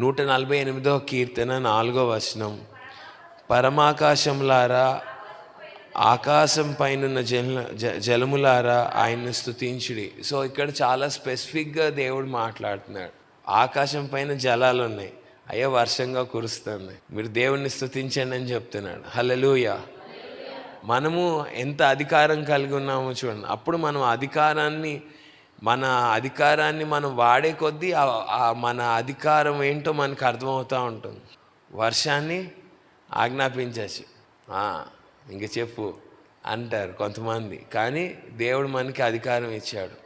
148వ కీర్తన 4వ వచనం, పరమాకాశంలారా, ఆకాశం పైనున్న జలములారా ఆయన్ని స్తుతించుడి. సో ఇక్కడ చాలా స్పెసిఫిక్గా దేవుడు మాట్లాడుతున్నాడు. ఆకాశం పైన జలాలు ఉన్నాయి, అయ్యో వర్షంగా కురుస్తుంది, మీరు దేవుణ్ణి స్తుతించండి అని చెప్తున్నాడు. హల్లెలూయా. మనము ఎంత అధికారం కలిగి ఉన్నామో చూడండి. అప్పుడు మనం మన అధికారాన్ని మనం వాడే కొద్దీ మన అధికారం ఏంటో మనకు అర్థమవుతూ ఉంటుంది. వర్షాన్ని ఆజ్ఞాపించచ్చు, ఇంక చెప్పు అంటారు కొంతమంది, కానీ దేవుడు మనకి అధికారం ఇచ్చాడు.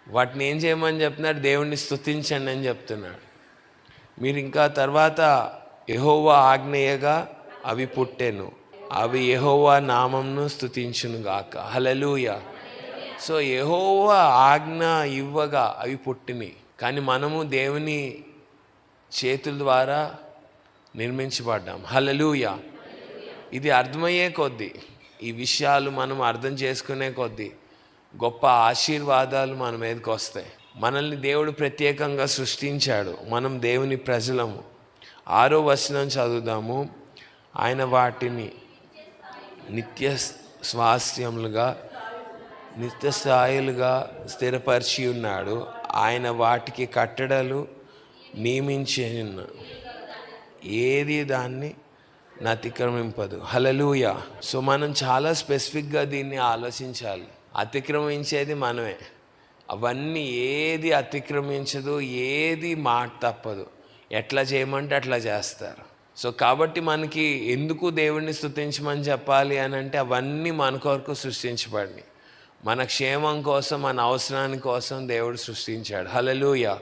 వాటిని ఏం చేయమని చెప్తున్నాడు? దేవుణ్ణి స్తుతించండి అని చెప్తున్నాడు. మీరు ఇంకా తర్వాత యెహోవా ఆజ్ఞయగా అవి పుట్టెను, అవి యెహోవా నామంను స్తుతించును గాక. హల్లెలూయా. సో యెహోవా ఆజ్ఞ ఇవ్వగా అవి పుట్టినాయి. కానీ మనము దేవుని చేతుల ద్వారా నిర్మించబడ్డాం. హల్లెలూయా. ఇది అర్థమయ్యే కొద్దీ, ఈ విషయాలు మనం అర్థం చేసుకునే కొద్దీ గొప్ప ఆశీర్వాదాలు మన మీదకి వస్తాయి. మనల్ని దేవుడు ప్రత్యేకంగా సృష్టించాడు, మనం దేవుని ప్రజలము. 6వ వచనం చదువుదాము. ఆయన వాటిని నిత్య స్థాయిలుగా స్థిరపరిచి ఉన్నాడు. ఆయన వాటికి కట్టడలు నియమించి ఏది దాన్ని అతిక్రమింపదు. హల్లెలూయా. సో మనం చాలా స్పెసిఫిక్గా దీన్ని ఆలోచించాలి. అతిక్రమించేది మనమే. అవన్నీ ఏది అతిక్రమించదు, ఏది మాట తప్పదు. ఎట్లా చేయమంటే అట్లా చేస్తారు. సో కాబట్టి మనకి ఎందుకు దేవుణ్ణి స్తుతించమని చెప్పాలి అని అంటే, అవన్నీ మన కొరకు సృష్టించబడి మన క్షేమం కోసం, మన అవసరాని కోసం దేవుడు సృష్టించాడు. హల్లెలూయా.